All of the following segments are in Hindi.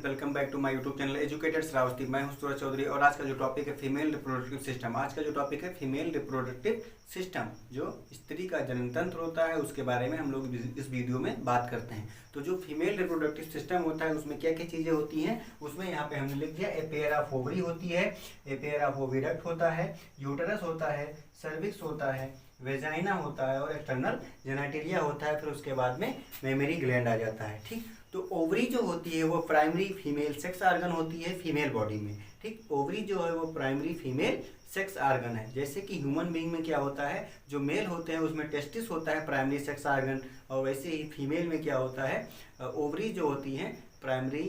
Friends, welcome back to my YouTube channel educated Shravasti. मैं हूं सूरज चौधरी और आज का जो टॉपिक है फीमेल रिप्रोडक्टिव सिस्टम। आज का जो टॉपिक है फीमेल रिप्रोडक्टिव सिस्टम, जो स्त्री का जनन तंत्र होता है उसके बारे में हम लोग इस वीडियो में बात करते हैं। तो जो फीमेल रिप्रोडक्टिव सिस्टम होता है उसमें क्या क्या चीज़ें होती हैं, उसमें यहाँ पे हमने लिख दिया ए पेयर ऑफ ओवरी होती है, ए पेयर ऑफ ओविडक्ट होता है, यूटेरस होता है, सर्विक्स होता है, वेजाइना होता है और एक्सटर्नल जेनेटेरिया होता है। फिर उसके बाद में मेमरी ग्लैंड आ जाता है। ठीक, तो ओवरी जो होती है वो प्राइमरी फीमेल सेक्स ऑर्गन होती है फीमेल बॉडी में। ठीक, ओवरी जो है वो प्राइमरी फीमेल सेक्स ऑर्गन है। जैसे कि ह्यूमन बीइंग में क्या होता है, जो मेल होते हैं उसमें टेस्टिस होता है प्राइमरी सेक्स ऑर्गन, और वैसे ही फीमेल में क्या होता है, ओवरी जो होती हैं प्राइमरी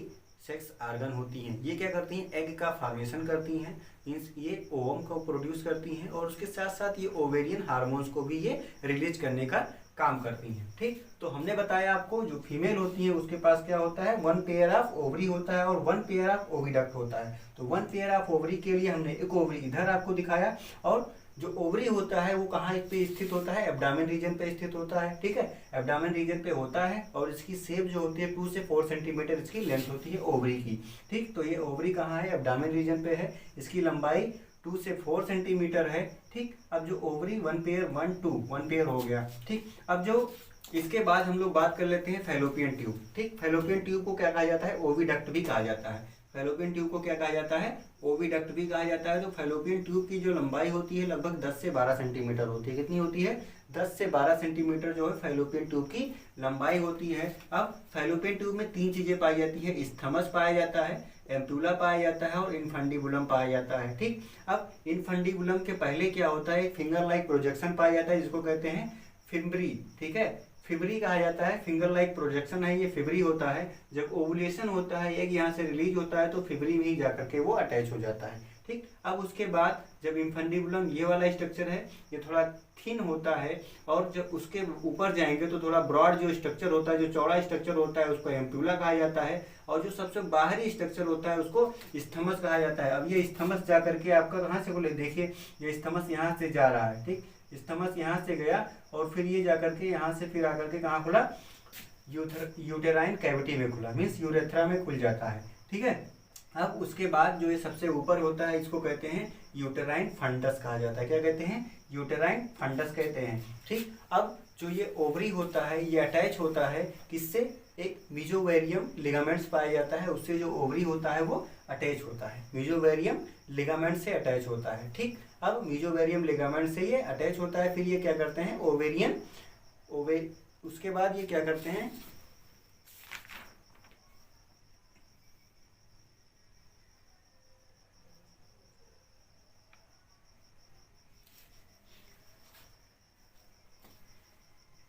सेक्स ऑर्गन होती हैं। ये क्या करती हैं, एग का फॉर्मेशन करती हैं, मीन्स ये ओवम को प्रोड्यूस करती हैं और उसके साथ साथ ये ओवेरियन हार्मोन्स को भी ये रिलीज करने का काम करती हैं। ठीक, तो हमने बताया आपको जो फीमेल होती है उसके पास क्या होता है, वन पेयर ऑफ ओवरी होता है और वन पेयर ऑफ ओविडक्ट होता है। तो वन पेयर ऑफ ओवरी के लिए हमने एक ओवरी इधर आपको दिखाया, और जो ओवरी होता है वो कहाँ पे स्थित होता है, एब्डामेन रीजन पे स्थित होता है। ठीक है, एब्डामेन रीजन पे होता है और इसकी शेप जो होती है 2 से 4 सेंटीमीटर इसकी लेंथ होती है ओवरी की। ठीक, तो ये ओवरी कहाँ है, एब्डामेन रीजन पे है, इसकी लंबाई 2 से 4 सेंटीमीटर है। ठीक, अब जो ओवरी वन पेयर हो गया। ठीक, अब जो इसके बाद हम लोग बात कर लेते हैं फैलोपियन ट्यूब। ठीक, फैलोपियन ट्यूब को क्या कहा जाता है, ओविडक्ट भी कहा जाता है। फैलोपियन ट्यूब को क्या कहा जाता है, ओविडक्ट भी कहा जाता है। तो फैलोपियन ट्यूब की जो लंबाई होती है लगभग 10 से 12 सेंटीमीटर होती है। कितनी होती है, 10 से 12 सेंटीमीटर जो है फैलोपियन ट्यूब की लंबाई होती है। अब फैलोपियन ट्यूब में 3 चीजें पाई जाती है, स्थमस पाया जाता है, एम्प्यूला पाया जाता है और इनफंडिबुलम पाया जाता है। ठीक, अब इनफंडिबुलम के पहले क्या होता है, फिंगर लाइक प्रोजेक्शन पाया जाता है जिसको कहते हैं फिब्री। ठीक है, फिब्री कहा जाता है, फिंगर लाइक प्रोजेक्शन है, ये फिब्री होता है। जब ओवुलेशन होता है, एग यहाँ से रिलीज होता है तो फिब्री में ही जाकर के वो अटैच हो जाता है। ठीक, अब उसके बाद जब इनफंडिबुलम ये वाला स्ट्रक्चर है ये थोड़ा थिन होता है, और जब उसके ऊपर जाएंगे तो थोड़ा ब्रॉड जो स्ट्रक्चर होता है, जो चौड़ा स्ट्रक्चर होता है उसको एम्प्यूला कहा जाता है, और जो सबसे बाहरी स्ट्रक्चर होता है उसको स्थमस कहा जाता है। अब ये स्थमस जा करके आपका कहाँ से खुले, देखिए ये स्थमस यहाँ से जा रहा है। ठीक, स्थमस यहाँ से गया और फिर ये जाकर के यहाँ से फिर आकर के कहाँ खुला, यूटेराइन कैविटी में खुला, मीन्स यूरेथ्रा में खुल जाता है। ठीक है, अब उसके बाद जो ये सबसे ऊपर होता है इसको कहते हैं यूटेराइन फंडस कहा जाता है। क्या कहते हैं, यूटेराइन फंडस कहते हैं। ठीक, अब जो ये ओवरी होता है ये अटैच होता है किससे, एक मीजोवेरियम लिगामेंट्स पाया जाता है, उससे जो ओवरी होता है वो अटैच होता है, मीजोवेरियम लिगामेंट से अटैच होता है। ठीक, अब मीजोवेरियम लिगामेंट से ये अटैच होता है, फिर ये क्या करते हैं उसके बाद ये क्या करते हैं,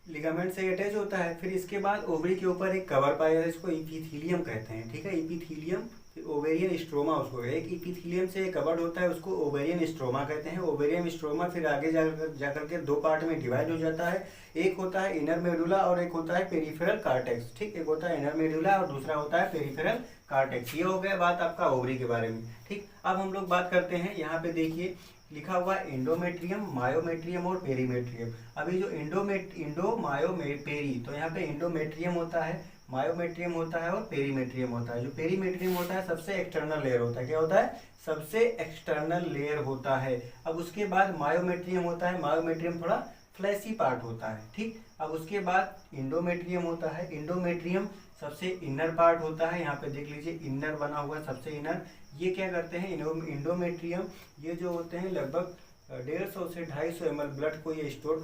लिगामेंट से अटैच होता है। फिर इसके बाद ओवरी के ऊपर एक कवर पाया जाता है, इसको इपीथीलियम कहते हैं। ठीक है, इपीथीलियम, फिर ओवेरियन स्ट्रोमा उसको, एक इपीथीलियम से कवर्ड होता है उसको ओवेरियन स्ट्रोमा कहते हैं। ओवेरियन स्ट्रोमा फिर आगे जाकर के 2 पार्ट में डिवाइड हो जाता है, एक होता है इनर मेडुला और एक होता है पेरिफेरल कार्टेक्स। ठीक, एक होता है इनर मेडुला और दूसरा होता है पेरिफेरल कार्टेक्स। ये हो गया बात आपका ओवरी के बारे में। ठीक, अब हम लोग बात करते हैं, यहाँ पे देखिए लिखा हुआ एंडोमेट्रियम, मायोमेट्रियम और पेरीमेट्रियम। अभी जो इंडो मायो पेरी, तो यहाँ पे एंडोमेट्रियम होता है, मायोमेट्रियम होता है और पेरीमेट्रियम होता है। जो पेरीमेट्रियम होता है सबसे एक्सटर्नल लेयर होता है। क्या होता है, सबसे एक्सटर्नल लेयर होता है। अब उसके बाद मायोमेट्रियम होता है, मायोमेट्रियम थोड़ा फ्लैशी पार्ट होता है। ठीक, अब उसके बाद इंडोमेट्रियम होता है, इंडोमेट्रियम सबसे इनर पार्ट होता है। यहाँ पे देख लीजिए इनर बना हुआ सबसे इनर। ये क्या करते हैं, इंडोमेट्रियम ये जो होते हैं लगभग 150 से 250 ml ब्लड को ये स्टोर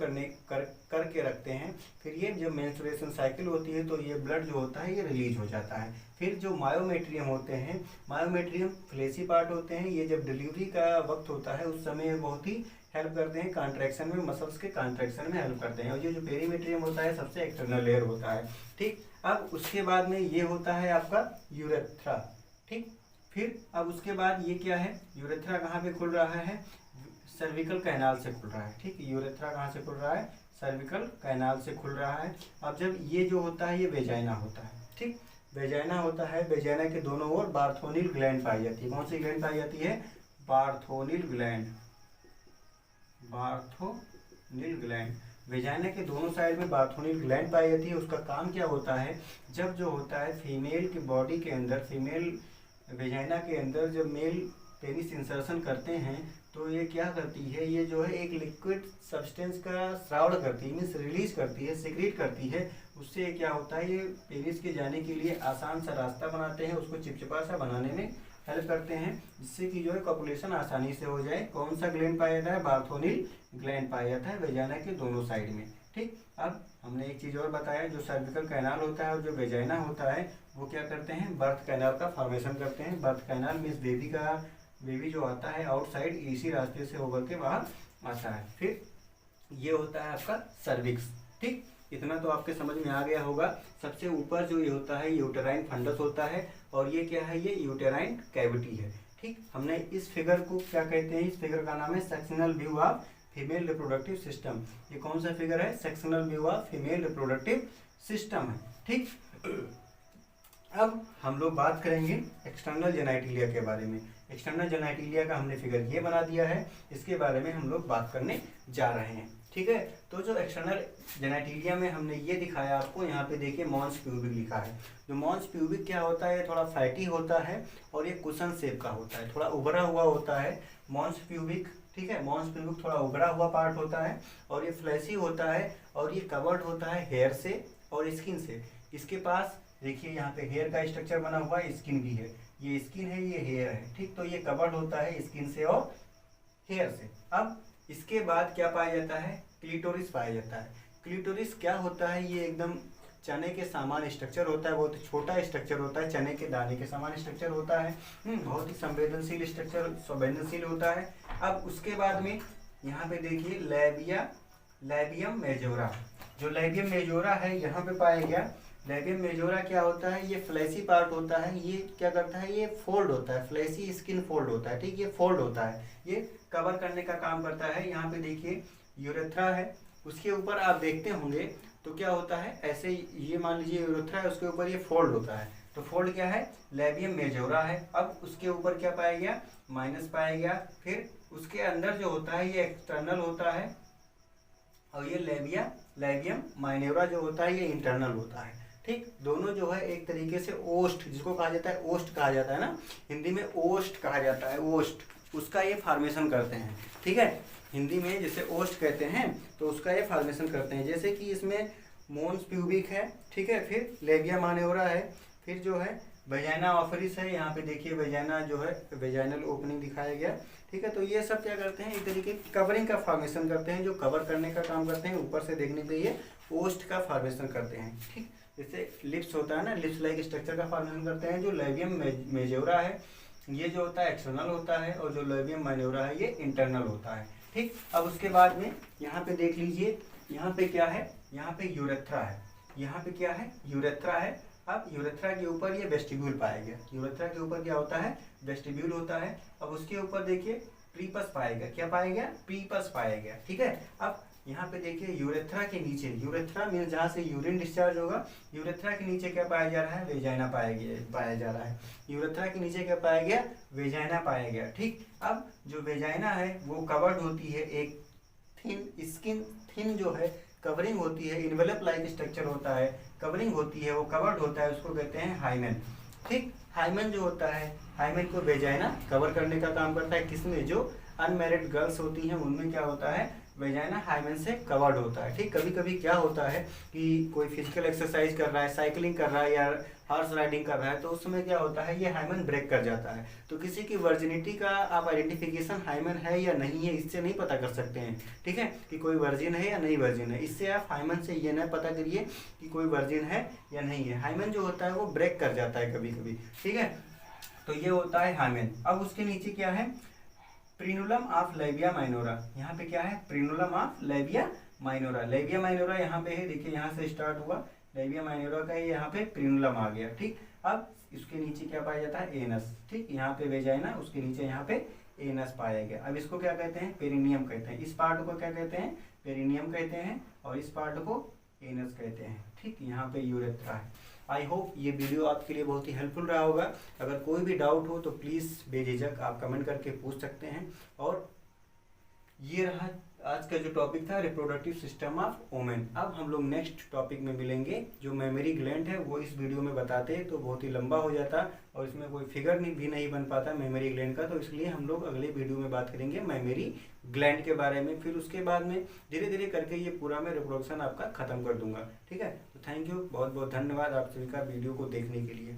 करके रखते हैं। फिर ये जब मेंस्ट्रुएशन साइकिल होती है तो ये ब्लड जो होता है ये रिलीज हो जाता है। फिर जो मायोमेट्रियम होते हैं, मायोमेट्रियम फ्लेशी पार्ट होते हैं, ये जब डिलीवरी का वक्त होता है उस समय ये बहुत ही हेल्प करते हैं कॉन्ट्रैक्शन में, मसल्स के कॉन्ट्रैक्शन में हेल्प करते हैं। और ये जो पेरीमेट्रियम होता है सबसे एक्सटर्नल लेयर होता है। ठीक, अब उसके बाद में ये होता है आपका यूरेथ्रा। ठीक, फिर अब उसके बाद ये क्या है, यूरेथ्रा कहाँ पे खुल रहा है, सर्विकल कैनाल से खुल रहा है। ठीक, यूरेथ्रा कहाँ से खुल रहा है, सर्विकल कैनाल से खुल रहा है। अब जब ये जो होता है ये वेजाइना होता है। ठीक, वेजाइना होता है, वेजाइना के दोनों ओर बार्थोनिल ग्लैंड पाई जाती है। कौन सी ग्लैंड पाई जाती है, बार्थोनिल ग्लैंड, बार्थोनिल ग्लैंड। वेजाइना के दोनों साइड में बार्थोनिल ग्लैंड पाई जाती है। उसका काम क्या होता है, जब जो होता है फीमेल की बॉडी के अंदर, फीमेल वेजाइना के अंदर जब मेल पेनिस इंसर्शन करते हैं तो ये क्या करती है, ये जो है एक लिक्विड सब्सटेंस का श्रावण करती है, मीन्स रिलीज करती है, सिक्रीट करती है। उससे क्या होता है, ये पेनिस के जाने के लिए आसान सा रास्ता बनाते हैं, उसको चिपचिपा सा बनाने में हेल्प करते हैं, जिससे कि जो है कॉपुलेशन आसानी से हो जाए। कौन सा ग्लैंड पाया जाता है, बार्थोनिल ग्लैंड पाया जाता है वेजाइना के दोनों साइड में। ठीक, अब हमने एक चीज़ और बताया, जो सर्विकल कैनाल होता है और जो वेजाइना होता है वो क्या करते हैं, बर्थ कैनाल का फॉर्मेशन करते हैं। बर्थ कैनाल मीन्स बेबी जो आता है आउटसाइड इसी रास्ते से होकर के बाहर आता है। फिर ये होता है आपका सर्विक्स। ठीक, इतना तो आपके समझ में आ गया होगा। सबसे ऊपर जो ये होता है यूटेराइन फंडस होता है, और ये क्या है, ये यूटेराइन कैविटी है। ठीक, हमने इस फिगर को क्या कहते हैं, इस फिगर का नाम है sectional view of female reproductive system. ये कौन सा फिगर है, sectional view of female reproductive system है। ठीक, अब हम लोग बात करेंगे एक्सटर्नल जेनाइटिलिया के बारे में। एक्सटर्नल जेनाइटिलिया का हमने फिगर ये बना दिया है, इसके बारे में हम लोग बात करने जा रहे हैं। ठीक है, तो जो एक्सटर्नल जेनाइटिलिया में हमने ये दिखाया आपको, यहाँ पे देखिए मॉन्स प्यूबिक लिखा है। जो मॉन्स प्यूबिक क्या होता है, थोड़ा फैटी होता है और ये कुशन शेप का होता है, थोड़ा उभरा हुआ होता है मॉन्स प्यूबिक। ठीक है, मॉन्स प्यूबिक थोड़ा उभरा हुआ पार्ट होता है और ये फ्लैशी होता है और ये कवर्ड होता है हेयर से और स्किन से। इसके पास देखिए यहाँ पे हेयर का स्ट्रक्चर बना हुआ है, स्किन भी है, ये स्किन है, ये हेयर है। ठीक, तो ये कवर्ड होता है स्किन से और हेयर से। अब इसके बाद क्या पाया जाता है, क्लिटोरिस पाया जाता है। क्लिटोरिस क्या होता है, ये एकदम चने के समान स्ट्रक्चर होता है, बहुत छोटा स्ट्रक्चर होता है, चने के दाने के समान स्ट्रक्चर होता है। बहुत ही संवेदनशील स्ट्रक्चर, संवेदनशील होता है। अब उसके बाद में यहाँ पे देखिए लैबियम मेजोरा। जो लैबियम मेजोरा है यहाँ पे पाया गया। लैबियम मेजोरा क्या होता है, ये फ्लैशी पार्ट होता है। ये क्या करता है, ये फोल्ड होता है, फ्लैशी स्किन फोल्ड होता है। ठीक, ये फोल्ड होता है, ये कवर करने का काम करता है। यहाँ पे देखिए यूरेथ्रा है, उसके ऊपर आप देखते होंगे तो क्या होता है, ऐसे ये मान लीजिए यूरेथ्रा है, उसके ऊपर ये फोल्ड होता है, तो फोल्ड क्या है, लैबियम मेजोरा है। अब उसके ऊपर क्या पाया गया, माइनस पाया गया। फिर उसके अंदर जो होता है ये एक्सटर्नल होता है और ये लैबियम माइनोरा जो होता है ये इंटरनल होता है। ठीक, दोनों जो है एक तरीके से ओस्ट, जिसको कहा जाता है ओस्ट कहा जाता है ना, हिंदी में ओस्ट कहा जाता है, ओस्ट, उसका ये फॉर्मेशन करते हैं। ठीक है, हिंदी में जैसे ओस्ट कहते हैं तो उसका ये फॉर्मेशन करते हैं। जैसे कि इसमें मोन्स प्यूबिक है, ठीक है, फिर लेबिया मानोरा है, फिर जो है वेजाइना ऑफरिस है। यहाँ पे देखिए वेजाइना जो है, वेजाइनल ओपनिंग दिखाया गया। ठीक है, तो ये सब क्या करते हैं, एक तरीके की कवरिंग का फॉर्मेशन करते हैं, जो कवर करने का काम करते हैं। ऊपर से देखने के लिए ओस्ट का फॉर्मेशन करते हैं। ठीक, जैसे लिप्स होता है ना, लिप्स लाइक स्ट्रक्चर का फॉर्मेशन करते हैं। जो लैबियम मेजोरा है ये जो होता है एक्सटर्नल होता है और जो लैबियम माइनोरा है ये इंटरनल होता है। ठीक, अब उसके बाद में यहाँ पे देख लीजिए, यहाँ पे क्या है, यहाँ पे यूरेथ्रा है, यहाँ पे क्या है, यूरेथ्रा है। अब यूरेथ्रा के ऊपर ये वेस्टिब्यूल पाया गया। यूरेथ्रा के ऊपर क्या होता है, वेस्टिब्यूल होता है। अब उसके ऊपर देखिए प्रीपस पाया गया। क्या पाया गया, प्रीपस पाया गया। ठीक है, अब यहाँ पे देखिए यूरेथ्रा के नीचे, यूरेथ्रा मीन्स जहाँ से यूरिन डिस्चार्ज होगा, यूरेथ्रा के नीचे क्या पाया जा रहा है, वेजाइना पाया जा रहा है। यूरेथ्रा के नीचे क्या पाया गया, वेजाइना पाया गया। ठीक, अब जो वेजाइना है वो कवर्ड होती है, एक थिन स्किन, थिन जो है कवरिंग होती है, इन्वेलप लाइक स्ट्रक्चर होता है, कवरिंग होती है, वो कवर्ड होता है, उसको कहते हैं हाइमेन। ठीक, हाइमेन जो होता है, हाइमेन को वेजाइना कवर करने का काम करता है। किसमें, जो अनमैरिड गर्ल्स होती हैं उनमें क्या होता है, वेजाइना हाइमेन से कवर्ड होता है। ठीक, कभी कभी क्या होता है कि कोई फिजिकल एक्सरसाइज कर रहा है, साइकिलिंग कर रहा है या हॉर्स राइडिंग कर रहा है, तो उस समय क्या होता है, ये हाइमेन ब्रेक कर जाता है। तो किसी की वर्जिनिटी का आप आइडेंटिफिकेशन हाइमेन है या नहीं है इससे नहीं पता कर सकते हैं। ठीक है, कि कोई वर्जिन है या नहीं वर्जिन है, इससे आप हाइमेन से ये ना पता करिए कि कोई वर्जिन है या नहीं है। हाइमेन जो होता है वो ब्रेक कर जाता है कभी कभी। ठीक है, तो ये होता है हाइमेन। अब उसके नीचे क्या है, प्रीनुलम ऑफ लैबिया माइनोरा। यहाँ पे क्या है, frenulum of labia minora. Labia minora यहाँ पे है, देखिए यहाँ से स्टार्ट हुआ, लैबिया माइनोरा का यहाँ पे प्रीनुलम आ गया। ठीक, अब इसके नीचे क्या पाया जाता है, एनस। ठीक, यहाँ पे वेजाइना, उसके नीचे यहाँ पे एनस पाया गया। अब इसको क्या कहते हैं, पेरिनियम कहते हैं। इस पार्ट को क्या कहते हैं, पेरिनियम कहते हैं, और इस पार्ट को एनस कहते हैं। ठीक, यहाँ पे यूरेथ्रा है। आई होप ये वीडियो आपके लिए बहुत ही हेल्पफुल रहा होगा। अगर कोई भी डाउट हो तो प्लीज़ बेझिझक आप कमेंट करके पूछ सकते हैं। और ये रहा आज का जो टॉपिक था रिप्रोडक्टिव सिस्टम ऑफ वुमेन। अब हम लोग नेक्स्ट टॉपिक में मिलेंगे। जो मेमोरी ग्लैंड है वो इस वीडियो में बताते तो बहुत ही लंबा हो जाता और इसमें कोई फिगर भी नहीं बन पाता मेमोरी ग्लैंड का, तो इसलिए हम लोग अगले वीडियो में बात करेंगे मेमोरी ग्लैंड के बारे में। फिर उसके बाद में धीरे धीरे करके ये पूरा मैं रिप्रोडक्शन आपका खत्म कर दूंगा। ठीक है, तो थैंक यू, बहुत बहुत धन्यवाद आप सभी का वीडियो को देखने के लिए।